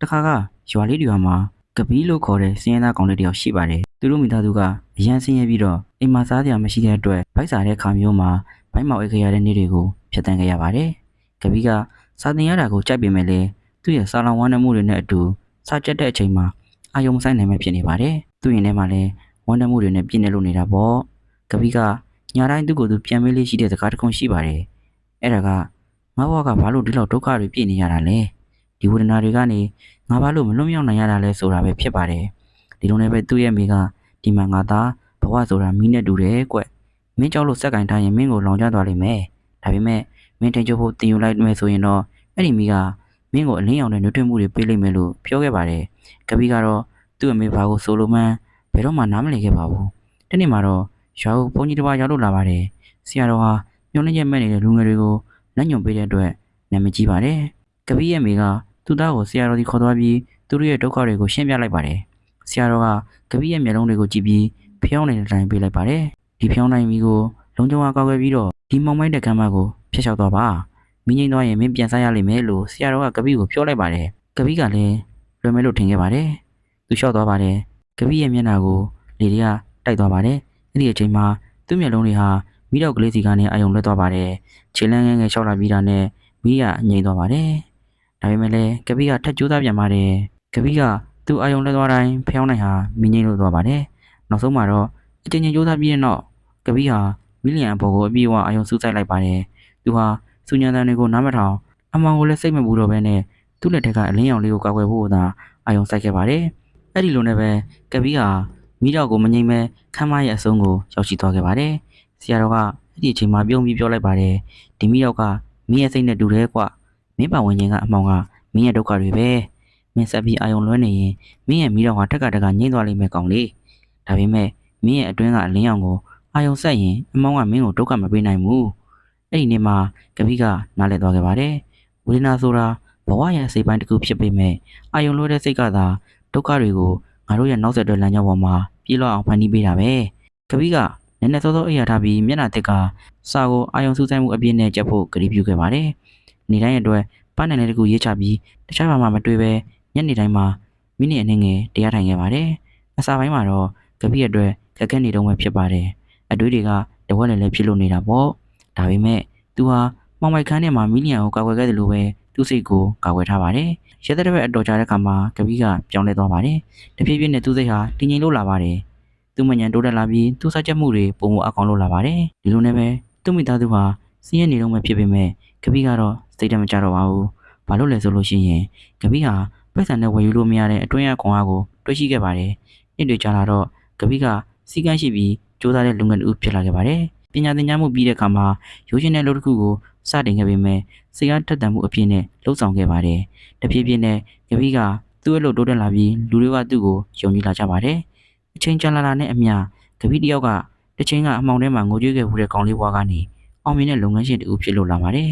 တခါကရွာလေးတွေမှာကပီးလို့ခေါ်တဲ့စင်းရဲသားကောင်လေးတယောက်ရှိပါတယ်သူတို့မိသားစုကအရန်ဆင်းရဲပြီးတော့အိမ်မှာစားစရာမရှိတဲ့အတွက်ဗိုက်စားတဲ့ခါမျိုးမှာဗိုက်မောက်အိတ်ခရတဲ့နေ့တွေကိုဖျက်ဆီးခဲ့ရပါတယ်ကပီးကစာတင်ရတာကိုကြိုက်ပေမဲ့လည်းသူ့ရဲ့စာလောင်ဝမ်းနည်းမှုတွေနဲ့အတူစာကျက်တဲ့အချိန်မှာအာယုံဆိုင်နိုင်မှဖြစ်နေပါတယ်သူ့ရင်ထဲမှာလည်းဝမ်းနည်းမှုတွေနဲ့ပြည့်နေလို့နေတာပေါ့ကပီးကညာတိုင်းသူ့ကိုယ်သူပြန်မေးလေးရှိတဲ့စကားတစ်ခုရှိပါတယ်အဲ့ဒါကငါဘဝကဘာလို့ဒီလောက်ဒုက္ခတွေပြည့်နေရတာလဲဒီဝေဒနာတွေကနေငါဘာလို့မလွတ်မြောက်နိုင်ရတာလဲဆိုတာပဲဖြစ်ပါတယ်ဒီလိုနဲ့ပဲသူ့ရဲ့မိကဒီမှာငါသားဘဝဆိုတာမီးနဲ့တူတယ်ကွမင်းကြောက်လို့စက်ကင်ထားရင်မင်းကိုလောင်ကျသွားလိမ့်မယ်ဒါပေမဲ့မင်းထိန်ချုပ်ဖို့တင်ယူလိုက်မယ်ဆိုရင်တော့အဲ့ဒီမိကမင်းကိုအလင်းရောင်တဲ့နှွေးထွေးမှုတွေပေးလိမ့်မယ်လို့ပြောခဲ့ပါတယ်ကပီးကတော့သူ့အမေဘာကိုဆိုလိုမှန်းဘယ်တော့မှနားမလည်ခဲ့ပါဘူးဒီနေ့မှာတော့ရွာကိုဘုန်းကြီးတစ်ပါးရောက်လို့လာပါတယ်ဆရာတော်ဟာညှို့နှင်းချက်မဲ့နေတဲ့လူငယ်တွေကိုလက်ညှို့ပေးတဲ့အတွက်နာမည်ကြီးပါတယ်ကပီးရဲ့မိကသူ့သားကိုဆရာတော်ကြီးခေါ်သွားပြီးသူတို့ရဲ့ဒုက္ခတွေကိုရှင်းပြလိုက်ပါတယ်ဆရာတော်ကကပီးရဲ့မျက်လုံးတွေကိုကြည့်ပြီးဖျောင်းနေတဲ့တိုင်ပေးလိုက်ပါတယ်ဒီဖျောင်းနိုင်မီကိုလုံခြုံအောင်ကောက်ွယ်ပြီးတော့ဒီမောင်မိုင်းတဲ့ကမ်းမကိုဖျက်လျှောက်သွားပါမင်းငိမ့်သွားရင်မင်းပြန်စားရလိမ့်မယ်လို့ဆရာတော်ကကပီးကိုပြောလိုက်ပါတယ်ကပီးကလည်းလွယ်မယ်လို့ထင်ခဲ့ပါတယ်သူလျှောက်သွားပါတယ်ကပီးရဲ့မျက်နှာကိုလေတွေကတိုက်သွားပါတယ်အဲ့ဒီအချိန်မှာသူ့မျက်လုံးတွေဟာမိတော့ကလေးစီကနေအာယုံလွတ်သွားပါတယ်ခြေလန်းငယ်ငယ်လျှောက်လာပြီးတာနဲ့မိကငြိမ်သွားပါတယ်ဒါပေမဲ့လည်းကပီးကထပ်ကြိုးစားပြန်ပါတယ်ကပီးကသူ့အာယုံလွတ်သွားတိုင်းဖျောင်းနိုင်ဟာမင်းငိမ့်လို့သွားပါတယ်နောက်ဆုံးမှာတော့အချိန်ချင်းကြိုးစားပြီးတဲ့နောက်ကပီးဟာမီလီယံအပေါ်ကိုအပြေးအဝအာယုံစူးစိုက်လိုက်ပါတယ်သူဟာစူညံတန်တွေကိုနားမထောင်အမောင်ကိုလည်းစိတ်မပူတော့ဘဲနဲ့သူ့လက်ထက်ကအလင်းရောင်လေးကိုကာကွယ်ဖို့သာအာယုံစိုက်ခဲ့ပါတယ်အဲ့ဒီလိုနဲ့ပဲကပီးဟာမိတော့ကိုမငြိမ်မဲခမ်းမရဲ့အဆုံးကိုရောက်ရှိသွားခဲ့ပါတယ်ဆရာတော်ကအဲ့ဒီအချိန်မှာပြုံးပြီးပြောလိုက်ပါတယ်ဒီမိတော့ကမင်းရဲ့စိတ်နဲ့တူတယ်ကွမင်းပါဝင်ခြင်းကအမောင်ကမင်းရဲ့ဒုက္ခတွေပဲမင်းဆက်ပြီးအာယုံလွှဲနေရင်မင်းရဲ့မိတော့ကထက်ကငြိမ့်သွားလိမ့်မယ်ကောင်လေးဒါပေမဲ့မင်းရဲ့အတွင်းကအလင်းရောင်ကိုအာယုံဆက်ရင်အမောင်ကမင်းကိုဒုက္ခမပေးနိုင်ဘူးအဲ့ဒီနေ့မှာကပီးကနားလည်သွားခဲ့ပါတယ်ဝေဒနာဆိုတာဘဝရဲ့အစိပ်ပိုင်းတစ်ခုဖြစ်ပေမဲ့အာယုံလွှဲတဲ့စိတ်ကသာဒုက္ခတွေကိုငါတို့ရဲ့နောက်ဆက်တွဲလမ်းကြောင်းပေါ်မှာပြေးလောက်အောင်ဖန်တီးပေးတာပဲကပီးကနည်းနည်းစောစောအိပ်ရထားပြီးမျက်နှာသစ်ကစာကိုအာယုံစူးစိုက်မှုအပြည့်နဲ့ကြက်ဖို့ကတိပြုခဲ့ပါတယ်နေတိုင်းအတွက်ပန်းနိုင်တဲ့တကူရေးချပြီးတခြားဘာမှမတွေ့ပဲညနေတိုင်းမှာမိနစ်အနည်းငယ်တရားထိုင်ခဲ့ပါတယ်အစာပိုင်းမှာတော့ကပီးအတွက်ခက်ခဲနေတော့မှဖြစ်ပါတယ်အတွေးတွေကတဝက်လည်းဖြစ်လို့နေတာပေါ့ဒါပေမဲ့သူဟာမောင်မိုက်ခန်းထဲမှာမီလီယံကိုကာကွယ်ခဲ့တယ်လို့ပဲသူ့စိတ်ကိုကာကွယ်ထားပါတယ်ရဲတဲ့ဘက်အတော်ကြာတဲ့ခါမှာကပီးကပြောင်းလဲသွားပါတယ်တဖြည်းဖြည်းနဲ့သူ့စိတ်ဟာတည်ငြိမ်လို့လာပါတယ်သူ့မညံတိုးတက်လာပြီးသူ့စကြက်မှုတွေပုံမအကောင်လို့လာပါတယ်ဒီလိုနဲ့ပဲသူ့မိသားစုဟာစီးရဲနေတော့မှဖြစ်ပေမဲ့ကပီးကတော့စိတ်တမကြတော့ပါဘူးဘာလို့လဲဆိုလို့ရှိရင်ကပီးဟာပိုက်ဆံနဲ့ဝယ်ယူလို့မရတဲ့အတွင်းရခွန်အားကိုတွေ့ရှိခဲ့ပါတယ်နေ့တွေကြာလာတော့ကပီးကစီကန်းရှိပြီးစူးစမ်းတဲ့လုပ်ငန်းတစ်ခုဖြစ်လာခဲ့ပါတယ်ပညာသင်ကြားမှုပြီးတဲ့အခါမှာရိုးရှင်းတဲ့လုပ်တစ်ခုကိုစတင်ခဲ့ပေမဲ့စိတ်အားထက်သန်မှုအပြည့်နဲ့လှုပ်ဆောင်ခဲ့ပါတယ်တဖြည်းဖြည်းနဲ့ကပီးကသူ့ရဲ့လုပ်တိုးတက်လာပြီးလူတွေကသူ့ကိုယုံကြည်လာကြပါတယ်အချိန်ကြာလာတာနဲ့အမျှကပီးတယောက်ကတစ်ချိန်ကအမှောင်ထဲမှာငိုကြွေးခဲ့မှုတဲ့ကောင်လေးဘွားကနေအောင်မြင်တဲ့လုပ်ငန်းရှင်တူဖြစ်လို့လာပါတယ်